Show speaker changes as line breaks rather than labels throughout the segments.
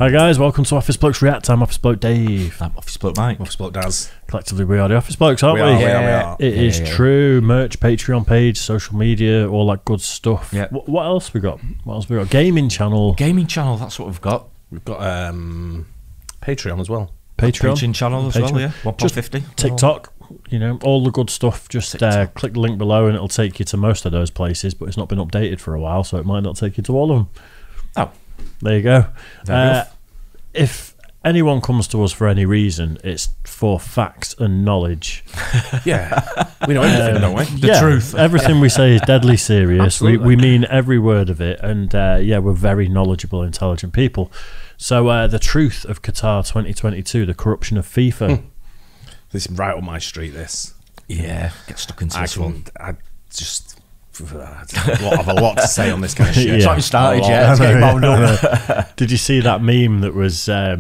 Hi guys, welcome to Office Blokes React. I'm Office Bloke Dave.
I'm Office Bloke Mike.
Office Bloke Daz.
Collectively we are the Office Blokes, aren't we?
We are.
It is true. Merch, Patreon page, social media, all that good stuff.
Yeah.
What else we got? Gaming channel.
Gaming channel, that's what we've got.
We've got Patreon as well.
Patreon channel as well, yeah. £1.50.
TikTok, you know, all the good stuff. Just click the link below and it'll take you to most of those places, but it's not been updated for a while, so it might not take you to all of them.
Oh.
There you go. If anyone comes to us for any reason, it's for facts and knowledge.
Yeah. We know everything, don't we?
The truth. Everything we say is deadly serious. We mean every word of it. And we're very knowledgeable, intelligent people. So the truth of Qatar 2022, the corruption of FIFA.
This is right up my street, this.
Yeah, get stuck into this one.
I just... I have a lot to say on this kind of shit.
It's not even started yet. It's getting wound up.
Did you see that meme that was, I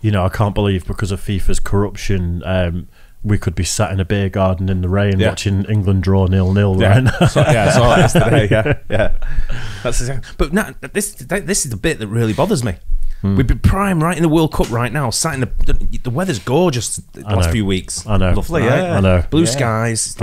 can't believe because of FIFA's corruption, we could be sat in a beer garden in the rain watching England draw 0-0 right now.
I saw that yesterday. Yeah. That's exactly. But no, this is the bit that really bothers me. We've been prime right in the World Cup right now. Sat in the weather's gorgeous the last few weeks.
I know.
Lovely,
right?
yeah.
I know.
Blue skies,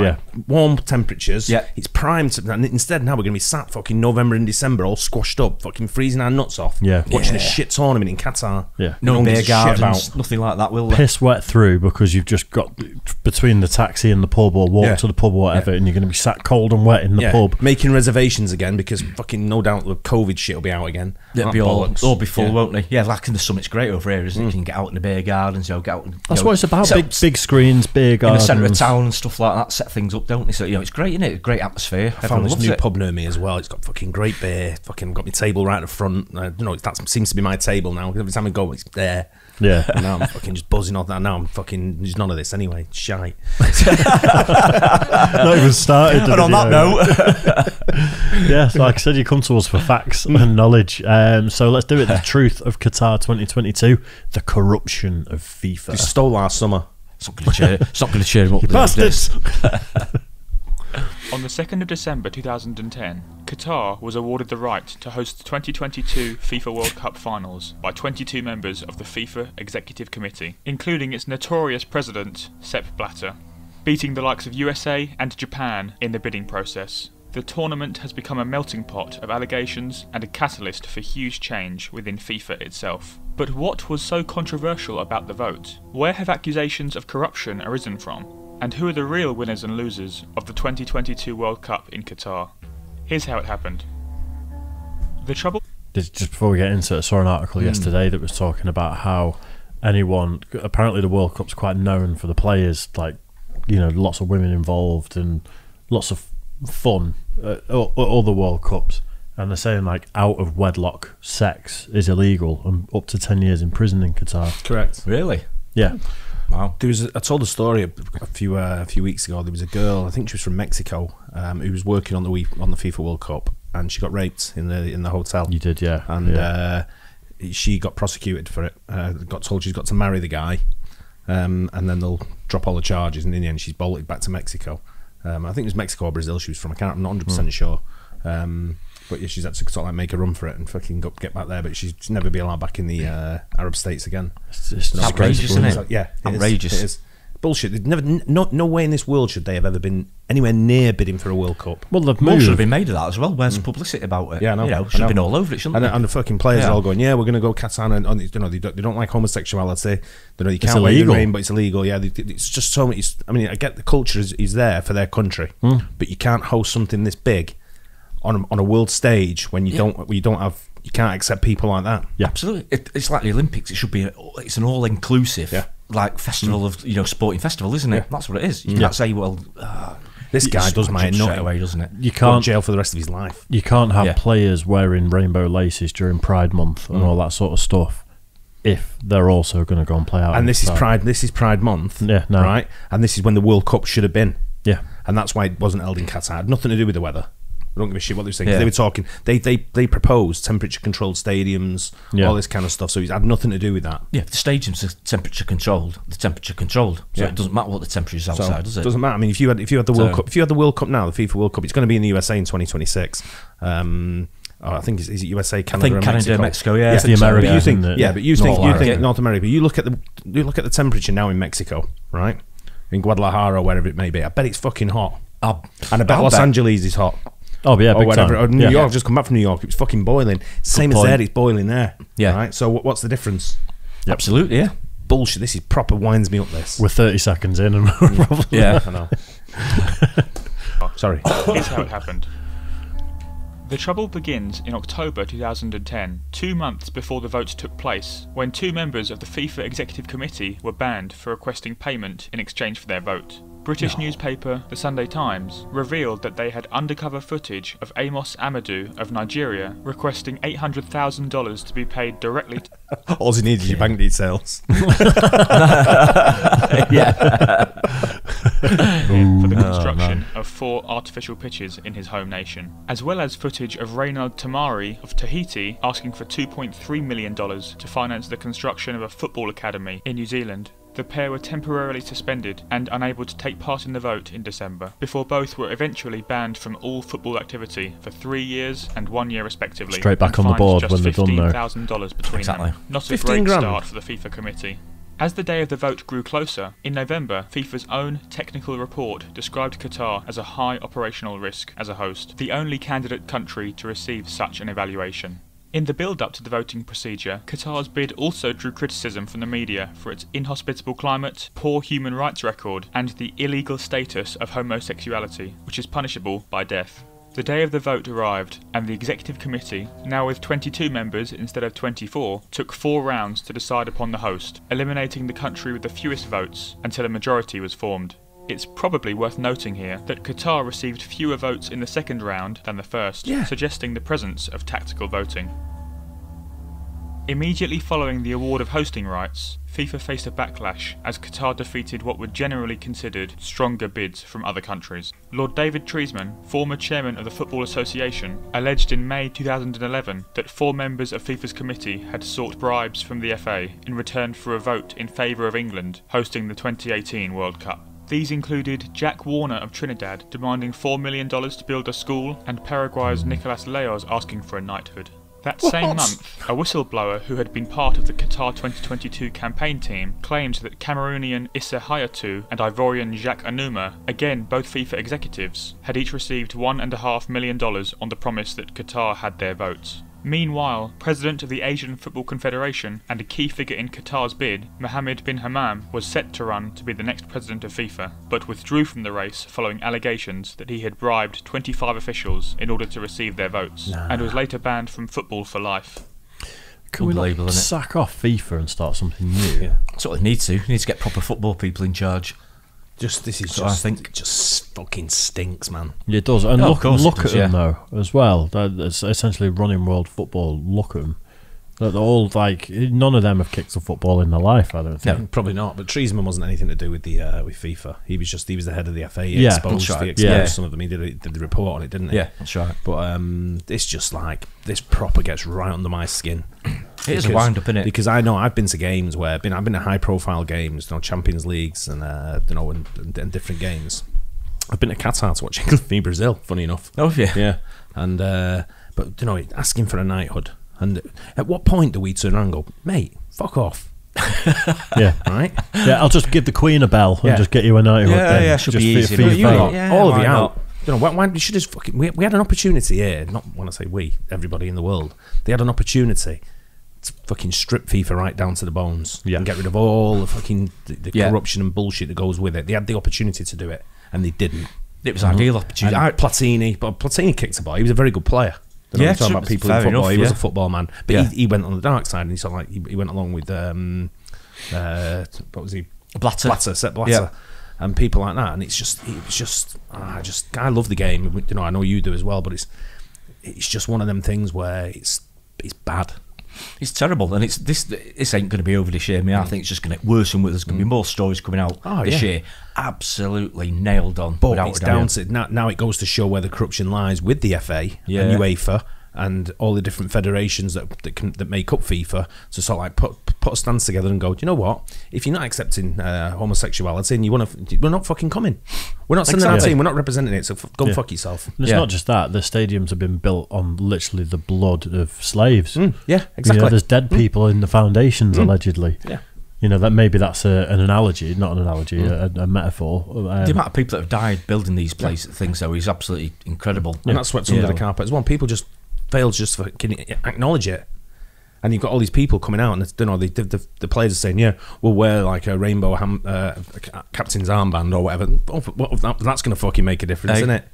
warm temperatures.
Yeah.
It's prime. And instead, now we're going to be sat fucking November and December, all squashed up, fucking freezing our nuts off.
Yeah.
Watching a shit tournament in Qatar.
Yeah.
No beer gardens, nothing like that, will there?
Piss wet through because you've just got between the taxi and the pub or walk to the pub or whatever, and you're going to be sat cold and wet in the pub.
Making reservations again because fucking no doubt the COVID shit will be out again.
It'll be all be full, won't they? Yeah, like in the summer, it's great over here, isn't it? You can get out in the beer gardens, get out.
That's what it's about. Big screens, beer gardens
in the centre of town and stuff like that. Set things up, don't they? So it's great, isn't it? Great atmosphere.
I found this new pub near me as well. It's got fucking great beer. Fucking got my table right at the front. That seems to be my table now. Every time I go, it's there.
Yeah.
And now I'm fucking just buzzing off that. Now I'm fucking there's none of this anyway. It's shite.
Not even started.
And on that note,
yes, like I said, you come to us for facts and knowledge. So let's do it. The truth of Qatar 2022, the corruption of FIFA.
You stole our summer.
It's not going to cheer him up.
You bastards.
On the 2nd of December 2010, Qatar was awarded the right to host the 2022 FIFA World Cup finals by 22 members of the FIFA Executive Committee, including its notorious president, Sepp Blatter, beating the likes of USA and Japan in the bidding process. The tournament has become a melting pot of allegations and a catalyst for huge change within FIFA itself. But what was so controversial about the vote? Where have accusations of corruption arisen from? And who are the real winners and losers of the 2022 World Cup in Qatar? Here's how it happened. The trouble...
Just before we get into it, I saw an article yesterday that was talking about how apparently the World Cup's quite known for the players, like, lots of women involved and lots of fun at all the World Cups. And they're saying, like, out of wedlock sex is illegal and up to 10 years in prison in Qatar.
Correct.
Really?
Yeah.
Wow. I told a story a few weeks ago. There was a girl, I think she was from Mexico, who was working on the FIFA World Cup, and she got raped in the hotel.
You did, yeah.
And she got prosecuted for it. Got told she's got to marry the guy, and then they'll drop all the charges. And in the end, she's bolted back to Mexico. I think it was Mexico or Brazil she was from. I'm not 100% sure. But yeah, she's had to sort of like make a run for it and fucking get back there, but she's never be allowed back in the Arab states again.
It's
outrageous, isn't it?
Yeah,
outrageous.
It is. Bullshit. No way in this world should they have ever been anywhere near bidding for a World Cup.
Well, they've
More
moved.
should have been made of that as well. Where's the publicity about it?
Yeah, I know.
Should have been all over it, shouldn't they?
And the fucking players are all going, yeah, we're going to go Qatar, and they don't like homosexuality. You can't wear the rain, but it's illegal. Yeah, it's just so much. I mean, I get the culture is there for their country, but you can't host something this big on a world stage when you you can't accept people like that.
Yeah,
absolutely. It's like the Olympics. It should be. It's an all-inclusive, like festival of sporting festival, isn't it?
Yeah.
That's what it is. You can't say, well,
this guy does my nut
away, doesn't it?
You can't
go to jail for the rest of his life.
You can't have players wearing rainbow laces during Pride Month and all that sort of stuff if they're also going to go and play out.
And this is Pride. This is Pride Month, right? And this is when the World Cup should have been.
Yeah,
and that's why it wasn't held in Qatar. It had nothing to do with the weather. I don't give a shit what they were saying. They were talking. They proposed temperature-controlled stadiums, all this kind of stuff. So it had nothing to do with that.
Yeah, if the stadiums are temperature-controlled, the temperature-controlled. So it doesn't matter what the temperature is outside, does it?
It doesn't matter. I mean, if you had the World Cup, if you had the World Cup now, the FIFA World Cup, it's going to be in the USA in 2026. I think is it USA,
I
Canada,
think
and
Canada, Mexico. Yeah,
It's the Americas,
But you think,
isn't it?
yeah, but you think
America.
North America. But you look at the temperature now in Mexico, right? In Guadalajara or wherever it may be. I bet it's fucking hot. And I bet Los Angeles is hot.
Oh yeah,
Or
big
whatever.
time.
Or New
Yeah.
York. I've just come back from New York. It was fucking boiling. Same as
point.
there. It's boiling there.
Yeah.
Right. So what's the difference?
Absolutely, yeah.
Bullshit. This is proper winds me up. This.
We're 30 seconds in, and we're probably
Yeah.
I know. Sorry.
Here's how it happened. The trouble begins in October 2010, 2 months before the vote took place, when 2 members of the FIFA Executive Committee were banned for requesting payment in exchange for their vote. British newspaper The Sunday Times revealed that they had undercover footage of Amos Amadou of Nigeria requesting $800,000 to be paid directly
All you need is your bank details.
for the construction of 4 artificial pitches in his home nation, as well as footage of Reynald Tamari of Tahiti asking for $2.3 million to finance the construction of a football academy in New Zealand. The pair were temporarily suspended and unable to take part in the vote in December, before both were eventually banned from all football activity for 3 years and 1 year respectively.
Straight back
and
on the
fined
board
just
when they're done, though.
$15,000 between
Exactly.
them. Not a
15
great
grand.
start for the FIFA committee. As the day of the vote grew closer, in November, FIFA's own technical report described Qatar as a high operational risk as a host, the only candidate country to receive such an evaluation. In the build-up to the voting procedure, Qatar's bid also drew criticism from the media for its inhospitable climate, poor human rights record, and the illegal status of homosexuality, which is punishable by death. The day of the vote arrived, and the executive committee, now with 22 members instead of 24, took 4 rounds to decide upon the host, eliminating the country with the fewest votes until a majority was formed. It's probably worth noting here that Qatar received fewer votes in the second round than the first, suggesting the presence of tactical voting. Immediately following the award of hosting rights, FIFA faced a backlash as Qatar defeated what were generally considered stronger bids from other countries. Lord David Treisman, former chairman of the Football Association, alleged in May 2011 that 4 members of FIFA's committee had sought bribes from the FA in return for a vote in favour of England hosting the 2018 World Cup. These included Jack Warner of Trinidad demanding $4 million to build a school, and Paraguay's Nicolas Leos asking for a knighthood. That same month, a whistleblower who had been part of the Qatar 2022 campaign team claimed that Cameroonian Issa Hayatou and Ivorian Jacques Anouma, again both FIFA executives, had each received $1.5 million on the promise that Qatar had their votes. Meanwhile, President of the Asian Football Confederation and a key figure in Qatar's bid, Mohammed bin Hammam, was set to run to be the next president of FIFA, but withdrew from the race following allegations that he had bribed 25 officials in order to receive their votes, and was later banned from football for life.
Can we
Unbelievable,
not
isn't it?
sack off FIFA and start something new?
Yeah.
That's what they need to. They need to get proper football people in charge.
This is
So I think-
just fucking stinks, man.
Yeah, it does. And
Oh, of
look
course it
at
does,
them,
yeah.
though, as well. It's essentially running world football. Look at them. They're all like, none of them have kicked a football in their life, I don't think.
No.
Probably not. But Treisman wasn't anything to do with the with FIFA. He was the head of the FA. He
Yeah,
exposed,
that's right.
he exposed
Yeah.
some of them. He did the report on it, didn't he?
Yeah, that's right.
But it's just like this proper gets right under my skin.
It is a wind up, innit?
Because I know I've been to games where I've been to high profile games, Champions Leagues and and different games. I've been to Qatar to watch England v Brazil. Funny enough.
Oh yeah.
Yeah, and but asking for a knighthood. And at what point do we turn around and go, mate, fuck off?
Yeah.
Right?
Yeah, I'll just give the Queen a bell and just get you a knighthood.
Yeah,
then.
yeah, should
Just
be
for-
easy.
for
No,
your
you
vote.
lot. Yeah,
all of
why
you
not?
out. Why we should just fucking. We had an opportunity here. Not when I say we, everybody in the world. They had an opportunity to fucking strip FIFA right down to the bones and get rid of all the fucking the corruption and bullshit that goes with it. They had the opportunity to do it and they didn't.
It was an ideal opportunity.
Platini kicked the ball. He was a very good player.
Yeah,
talking about people in
fair
football.
enough,
He was
yeah.
a football man, but
Yeah.
he went on the dark side, and he went along with what was he? Sepp Blatter,
Yeah.
and people like that. And I love the game. I know you do as well, but it's just one of them things where it's bad.
It's terrible, and this ain't going to be over this year. I mean, I think it's just going to get worse and worse. There's going to be more stories coming out this year. Absolutely nailed on.
But
without
it's
a doubt.
down to now it goes to show where the corruption lies with the FA and UEFA and all the different federations that make up FIFA to sort of like put a stance together and go, do you know what? If you're not accepting homosexuality and we're not fucking coming. We're not sending our team. We're not representing it. So go and fuck yourself.
And it's not just that. The stadiums have been built on literally the blood of slaves.
Yeah, exactly.
You know, there's dead people in the foundations allegedly.
Yeah.
You know, that maybe that's an analogy, not an analogy, a metaphor.
The amount of people that have died building these things, though, is absolutely incredible.
And that's swept under the carpet as well. People just fail to just fucking acknowledge it. And you've got all these people coming out, and the players are saying, "Yeah, we'll wear like a rainbow captain's armband or whatever." That's going to fucking make a difference, isn't it?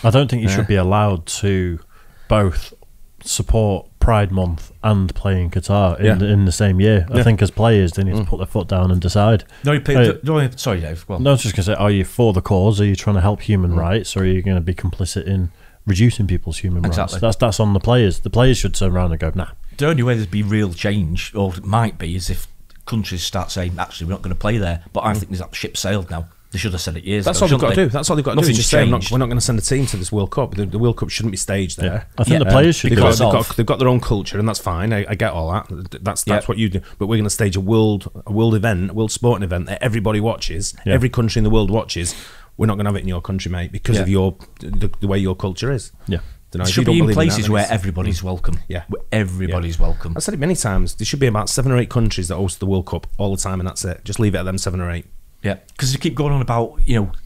I don't think you should be allowed to both support Pride Month and play in Qatar in the same year. I think as players, they need to put their foot down and decide.
Sorry, Dave. Well,
no, I was just going to say, are you for the cause? Are you trying to help human rights, or are you going to be complicit in reducing people's human rights? That's on the players. The players should turn around and go, nah.
The only way there'd be real change, or it might be, is if countries start saying, actually, we're not going to play there. But I think that ship sailed now. They should have said it years ago.
That's all they've got to do. That's all they've got to do.
Nothing's
Just say,
changed.
we're not going to send a team to this World Cup. The World Cup shouldn't be staged there.
Yeah. I think the players should.
They've got their own culture, and that's fine. I get all that. That's what you do. But we're going to stage a world event, a world sporting event that everybody watches. Yeah. Every country in the world watches. We're not going to have it in your country, mate, because of the way your culture is.
Yeah.
It should be in places where everybody's welcome.
Yeah.
Where everybody's welcome.
I've said it many times. There should be about 7 or 8 countries that host the World Cup all the time, and that's it. Just leave it at them 7 or 8.
Yeah, because they keep going on about,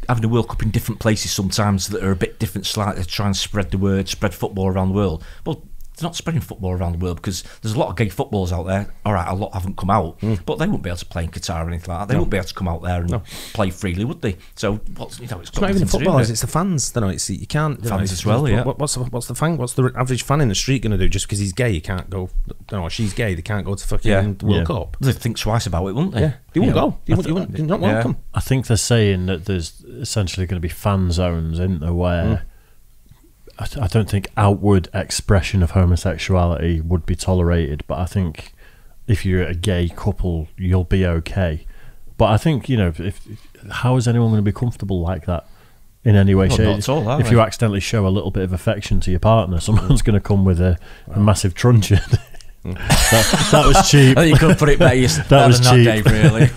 having a World Cup in different places sometimes that are a bit different, slightly to try and spread the word, spread football around the world. Well, they're not spreading football around the world because there's a lot of gay footballers out there. All right, a lot haven't come out, but they wouldn't be able to play in Qatar or anything like that. They wouldn't be able to come out there and play freely, would they? So, it's
not even the footballers; it's the fans. You can't
fans as well. Yeah.
What's the average fan in the street going to do just because he's gay? He can't go. No, she's gay. They can't go to fucking World Cup.
They'd think twice about it, wouldn't they?
Yeah, they wouldn't go. You're not welcome.
I think they're saying that there's essentially going to be fan zones in there where. I don't think outward expression of homosexuality would be tolerated, but I think if you're a gay couple, you'll be okay. But I think, how is anyone going to be comfortable like that in any way, shape?
Not at all,
if you accidentally show a little bit of affection to your partner, someone's going to come with a massive truncheon. that was cheap.
I think you could put it better.
That was cheap.
Dave, really.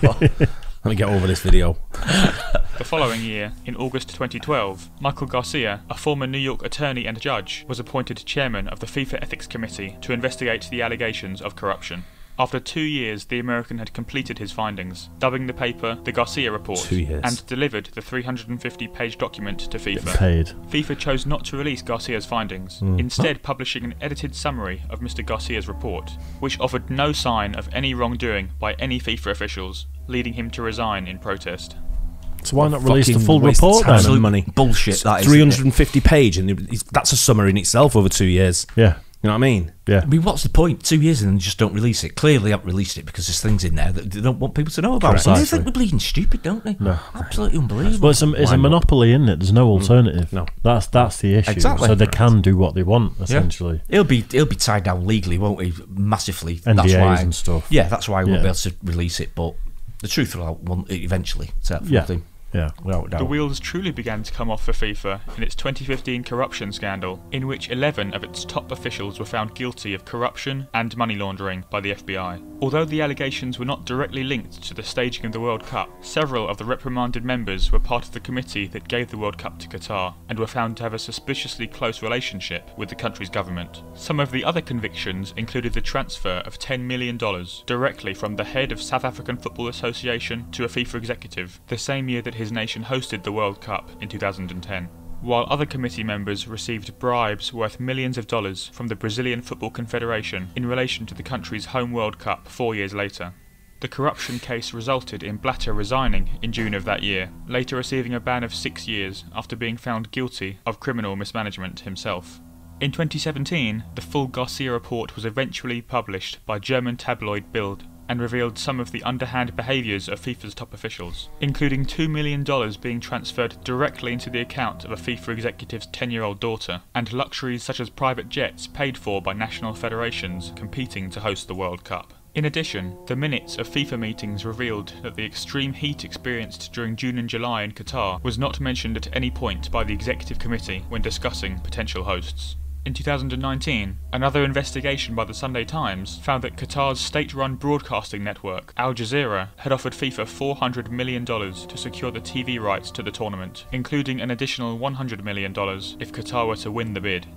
Let me get over this video.
The following year, in August 2012, Michael Garcia, a former New York attorney and judge, was appointed chairman of the FIFA Ethics Committee to investigate the allegations of corruption. After 2 years, the American had completed his findings, dubbing the paper the Garcia Report,
2 years.
and delivered the 350-page document to FIFA.
Paid.
FIFA chose not to release Garcia's findings, instead publishing an edited summary of Mr. Garcia's report, which offered no sign of any wrongdoing by any FIFA officials, leading him to resign in protest.
So why not release the full report then?
Absolute money.
Bullshit, that is.
350 page, and that's a summary in itself over 2 years.
Yeah.
You know what I mean?
Yeah.
I mean, what's the point? 2 years and then just don't release it. Clearly, they haven't released it because there's things in there that they don't want people to know about.
Precisely.
They think we're bleeding stupid, don't they?
No.
Absolutely unbelievable.
Well, it's a monopoly, isn't it? There's no alternative.
No.
That's the issue.
Exactly.
So they can do what they want, essentially.
He'll be tied down legally, won't he? Massively.
NDAs
that's why,
and stuff.
Yeah, that's why we won't be able to release it. But the truth will out eventually.
Yeah,
without doubt.
The wheels truly began to come off for FIFA in its 2015 corruption scandal, in which 11 of its top officials were found guilty of corruption and money laundering by the FBI. Although the allegations were not directly linked to the staging of the World Cup, several of the reprimanded members were part of the committee that gave the World Cup to Qatar, and were found to have a suspiciously close relationship with the country's government. Some of the other convictions included the transfer of $10 million directly from the head of South African Football Association to a FIFA executive, the same year that his nation hosted the World Cup in 2010, while other committee members received bribes worth millions of dollars from the Brazilian Football Confederation in relation to the country's home World Cup 4 years later. The corruption case resulted in Blatter resigning in June of that year, later receiving a ban of 6 years after being found guilty of criminal mismanagement himself. In 2017, the full Garcia report was eventually published by German tabloid Bild, and revealed some of the underhand behaviours of FIFA's top officials, including $2 million being transferred directly into the account of a FIFA executive's 10-year-old daughter, and luxuries such as private jets paid for by national federations competing to host the World Cup. In addition, the minutes of FIFA meetings revealed that the extreme heat experienced during June and July in Qatar was not mentioned at any point by the executive committee when discussing potential hosts. In 2019, another investigation by the Sunday Times found that Qatar's state-run broadcasting network, Al Jazeera, had offered FIFA $400 million to secure the TV rights to the tournament, including an additional $100 million if Qatar were to win the bid.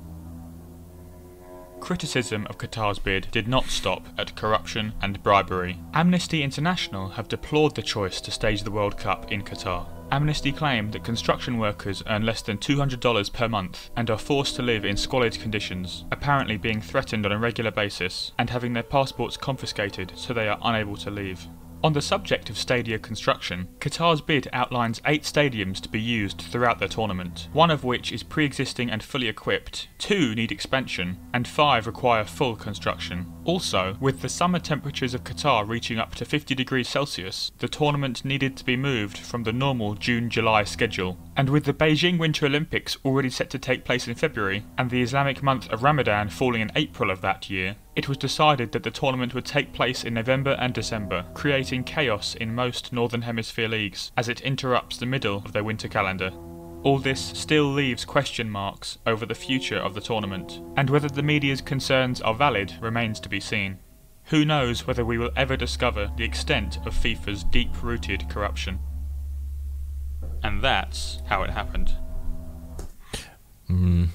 Criticism of Qatar's bid did not stop at corruption and bribery. Amnesty International have deplored the choice to stage the World Cup in Qatar. Amnesty claimed that construction workers earn less than $200 per month and are forced to live in squalid conditions, apparently being threatened on a regular basis and having their passports confiscated so they are unable to leave. On the subject of stadia construction, Qatar's bid outlines 8 stadiums to be used throughout the tournament, 1 of which is pre-existing and fully equipped, 2 need expansion, and 5 require full construction. Also, with the summer temperatures of Qatar reaching up to 50 degrees Celsius, the tournament needed to be moved from the normal June-July schedule. And with the Beijing Winter Olympics already set to take place in February, and the Islamic month of Ramadan falling in April of that year, it was decided that the tournament would take place in November and December, creating chaos in most Northern Hemisphere leagues, as it interrupts the middle of their winter calendar. All this still leaves question marks over the future of the tournament, and whether the media's concerns are valid remains to be seen. Who knows whether we will ever discover the extent of FIFA's deep-rooted corruption. And that's how it happened.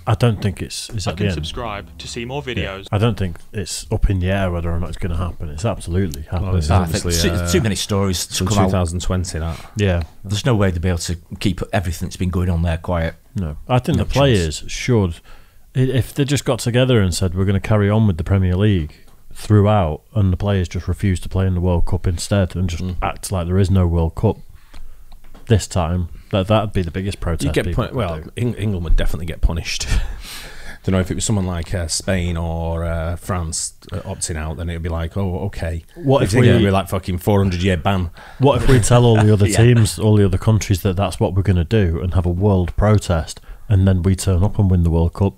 I don't think it's
I
at the
can
end.
subscribe to see more videos.
I don't think it's up in the air whether or not it's going to happen. It's absolutely happening.
this is
I think
obviously,
too many stories to
From
come out.
2020, that.
Yeah,
There's no way they'll be able to keep everything that's been going on there quiet.
no. I think
No
the players should, if they just got together and said we're going to carry on with the Premier League throughout, and the players just refuse to play in the World Cup instead, and just act like there is no World Cup this time, that'd be the biggest protest.
You get
people
well,
would do.
England would definitely get punished. Don't know if it was someone like Spain or France opting out, then it'd be like, oh, okay.
What if
England
we-
would be like fucking 400-year ban?
What if we tell all the other
Yeah.
teams, all the other countries, that that's what we're going to do, and have a world protest, and then we turn up and win the World Cup?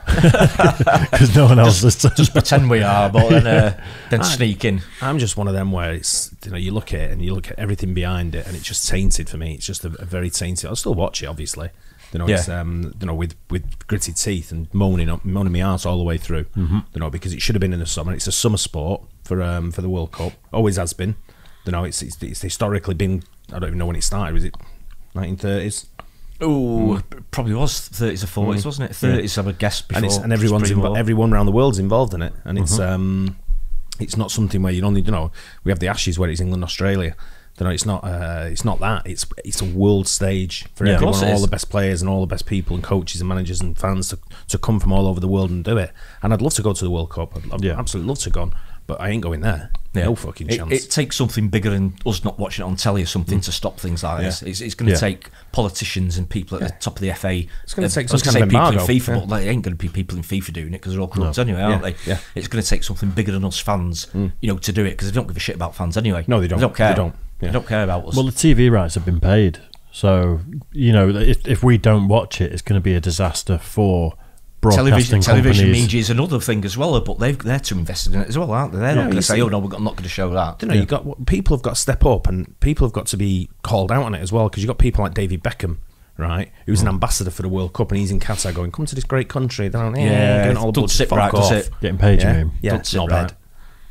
Because no one else is.
Just pretend we are, but then sneak in.
I'm just one of them where it's, you look at it and you look at everything behind it, and it's just tainted for me. It's just a very tainted. I'll still watch it, obviously. It's with gritted teeth and moaning my arse all the way through. Because it should have been in the summer. It's a summer sport for the World Cup. Always has been. It's historically been. I don't even know when it started. Was it 1930s?
Oh, probably was 30s or 40s, wasn't it? 30s, I would guess. Before
And everyone around the world's involved in it, and it's not something where you only we have the Ashes where it's England, Australia. It's not that. It's a world stage for
Yeah. Of
everyone,
course it
all
is.
the best players and all the best people and coaches and managers and fans to come from all over the world and do it. And I'd love to go to the World Cup. I'd absolutely love to go, but I ain't going there.
Yeah.
No fucking chance.
It takes something bigger than us not watching it on telly or something to stop things like this. It's going to take politicians and people at the top of the FA.
It's going to take
I was
some
gonna
kind
say
of
people in
embargo.
FIFA, but they ain't going to be people in FIFA doing it because they're all corrupt anyway, aren't they?
Yeah.
It's going to take something bigger than us fans, to do it, because they don't give a shit about fans anyway.
No, they don't.
They don't care.
They don't. Yeah.
They don't care about us.
Well, the TV rights have been paid, so if we don't watch it, it's going to be a disaster for broadcasting
television
companies.
media is another thing as well, but they're too invested in it as well, aren't they? They're not going to say, "Oh no, I'm not going to show that."
You got people have got to step up, and people have got to be called out on it as well, because you've got people like David Beckham, right, who's an ambassador for the World Cup, and he's in Qatar going, "Come to this great country." They're getting all
doesn't
the
sit
fuck
right, does
off.
it?
Getting paid, you mean?
Yeah,
Doesn't sit
not
right.
bad.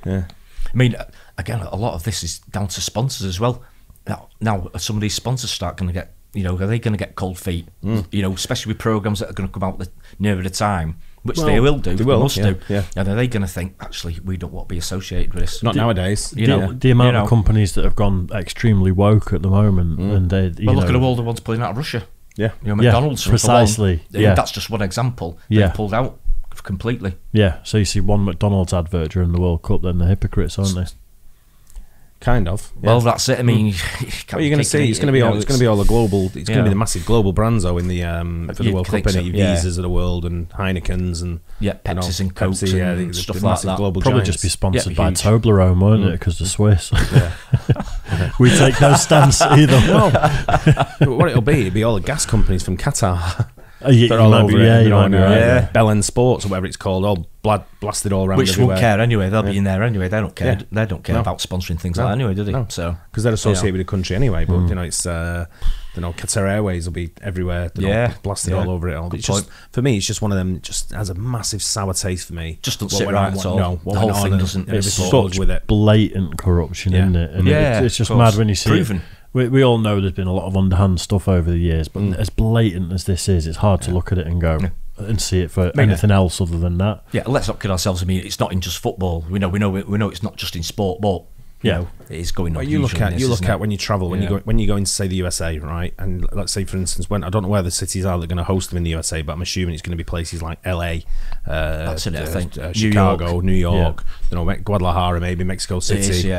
Yeah.
I mean, again, a lot of this is down to sponsors as well. Now some of these sponsors start going to get, are they going to get cold feet? Especially with programs that are going to come out nearer the time, which they will do. They must do.
Yeah.
And are they going to think, actually, we don't want to be associated with this?
Not nowadays.
The amount of companies that have gone extremely woke at the moment, and they,
look at all the ones pulling out of Russia.
Yeah.
McDonald's. for
precisely.
one.
Yeah.
That's just one example.
Yeah.
They pulled out completely.
Yeah, so you see one McDonald's advert during the World Cup, then they're hypocrites, aren't they?
Kind of. Yeah.
Well, that's it. I mean,
What you're going to see, it's going to be all the global. It's going to be the massive global brands though in the for the
You'd
World Cup,
think so,
and
yeah.
Visas of the world and Heinekens and
Pepsis and Cokes
Pepsi,
and
the
stuff like
massive
that.
global
Probably
giants.
just be sponsored
Yeah,
by
huge.
Toblerone, won't it? Because they're Swiss. We take no stance either.
What it'll be all the gas companies from Qatar.
Yeah,
They're all over it.
yeah, you
They're
might
on,
be right.
yeah.
Bell End Sports or whatever it's called, all blasted all around
Which
everywhere.
won't care anyway. They'll be in there anyway. They don't care.
Yeah.
They don't care
No.
about sponsoring things like that anyway, do they?
No.
So
Because they're associated with the country anyway. But it's You know, Qatar Airways will be everywhere. You know, blasted all over it all. It's just, for me, it's just one of them. Just has a massive sour taste for me.
Just doesn't sit right at all. No, the whole thing doesn't.
It's such with it. Blatant corruption, isn't it? And it's just mad when you see it. We all know there's been a lot of underhand stuff over the years, but as blatant as this is, it's hard to look at it and go and see it for anything else other than that.
Yeah, let's not kid ourselves. I mean, it's not in just football. We know it's not just in sport, but you know, it is going on.
Well, you look at when you travel, when you go into, say, the USA, right? And let's say, for instance, when I don't know where the cities are that are going to host them in the USA, but I'm assuming it's going to be places like LA,
that's it, I think.
Chicago, New York, you know, Guadalajara, maybe Mexico City,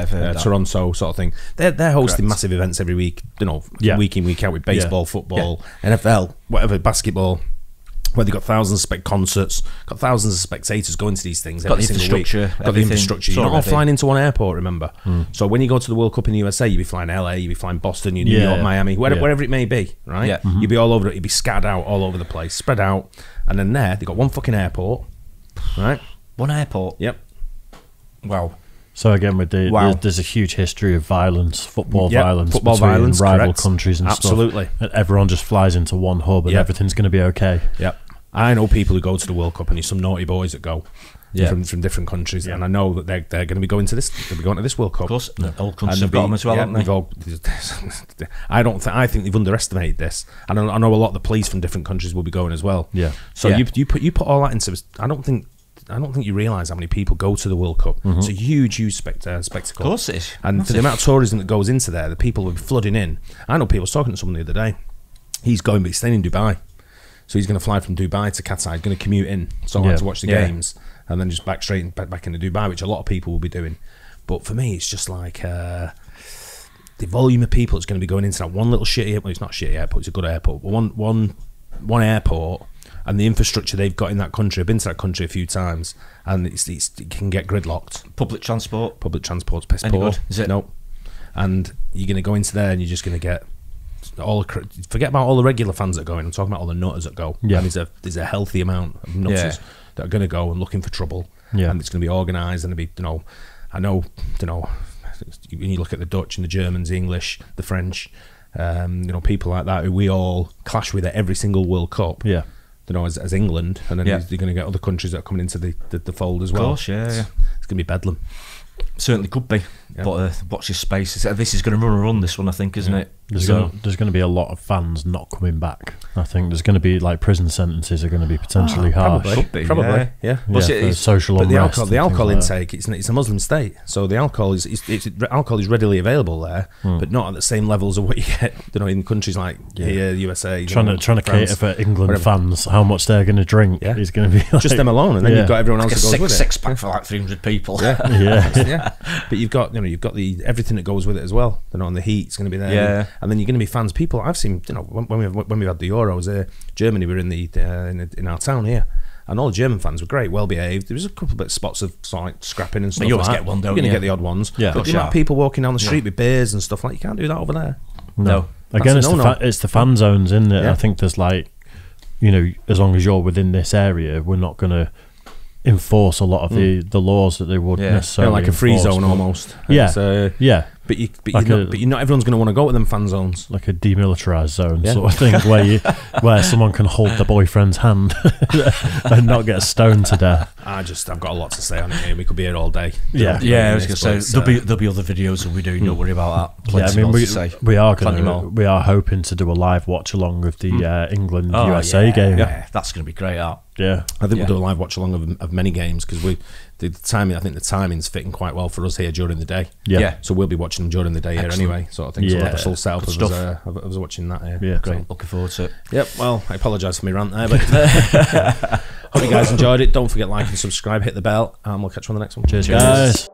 Toronto, sort of thing. They're hosting massive events every week, you know, week in, week out, with baseball, football, NFL, whatever, basketball. Where they've got thousands of concerts, got thousands of spectators going to these things every single week. Got the infrastructure. You're not all flying into one airport, remember? So when you go to the World Cup in the USA, you'll be flying LA, you'll be flying Boston, New York, Miami, wherever it may be, right?
Yeah.
You'll be all over it. You'll be scattered out all over the place, spread out. And then there, they've got one fucking airport, right?
One airport?
Yep.
Wow.
So again, with there's a huge history of violence, football violence between rival countries and
Absolutely.
stuff. And everyone just flies into one hub and everything's going to be okay.
Yep. I know people who go to the World Cup, and there's some naughty boys that go from different countries, and I know that they're going to be going to this. They'll be going to this World Cup.
Of course, all countries have got them as well, haven't they?
I think they've underestimated this. And I know a lot of the police from different countries will be going as well.
Yeah.
So you put all that into. I don't think you realise how many people go to the World Cup. It's a huge spectacle. Of
course it is.
And for the amount of tourism that goes into there, the people will be flooding in. I know people. I was talking to someone the other day. He's going, but he's staying in Dubai. So he's going to fly from Dubai to Qatar. He's going to commute in to watch the games, and then just back into Dubai, which a lot of people will be doing. But for me, it's just like the volume of people that's going to be going into that one little shitty airport. Well, it's not a shitty airport; it's a good airport. But one airport, and the infrastructure they've got in that country. I've been to that country a few times, and it can get gridlocked.
Public transport's
piss
any
poor.
good? Is it?
No. And you're going to go into there, and you're just going to get. Forget about all the regular fans that go in. I'm talking about all the nutters that go.
Yeah.
And there's a healthy amount of nutters that are going to go and looking for trouble.
Yeah.
And it's going to be organised and when you look at the Dutch and the Germans, the English, the French, people like that who we all clash with at every single World Cup.
Yeah.
As England, and then you're going to get other countries that are coming into the fold as well.
Of course, yeah.
It's going to be bedlam.
Certainly could be, but watch this space. This is going to run this one, I think, isn't it?
There's going to be a lot of fans not coming back. I think there's going to be prison sentences are going to be potentially harsh.
Probably, yeah.
For social unrest.
The alcohol intake, it's a Muslim state, so the alcohol is readily available there, but not at the same levels of what you get, in countries like here, USA.
Trying to cater for England fans, how much they're going to drink is going to be
just them alone, and then you've got everyone else that goes with it.
Six pack for like 300 people.
Yeah. But you've got the everything that goes with it as well. And the heat's going to be there.
Yeah.
And then you're going to be fans. People I've seen, when we had the Euros, Germany were in our town here, and all the German fans were great, well behaved. There was a couple of spots of like scrapping and stuff.
You always
like
get one, don't
you're going
you?
to get the odd ones.
Yeah.
But the amount of people walking down the street with beers and stuff, like, you can't do that over there.
No. Again, it's the fan zones, isn't it? I think there's as long as you're within this area, we're not going to enforce a lot of the laws that they would necessarily
like a free
enforce,
zone almost. But you not everyone's going to want to go to them fan zones,
like a demilitarized zone sort of thing, where someone can hold their boyfriend's hand and not get stoned to death.
I've got a lot to say on it here. We could be here all day.
I was going to say there'll be other videos that we do. Don't worry about that.
We are hoping to do a live watch along with the England USA game.
Yeah, that's going to be great.
Yeah,
I think we'll do a live watch along of many games, because the timing. I think the timing's fitting quite well for us here during the day.
Yeah.
So we'll be watching them during the day here anyway, sort of thing. So we'll have a full setup of us watching that here.
Yeah,
great. Looking forward to it.
Yep. Well, I apologise for my rant there, but hope you guys enjoyed it. Don't forget, like and subscribe, hit the bell, and we'll catch you on the next one.
Cheers. Guys.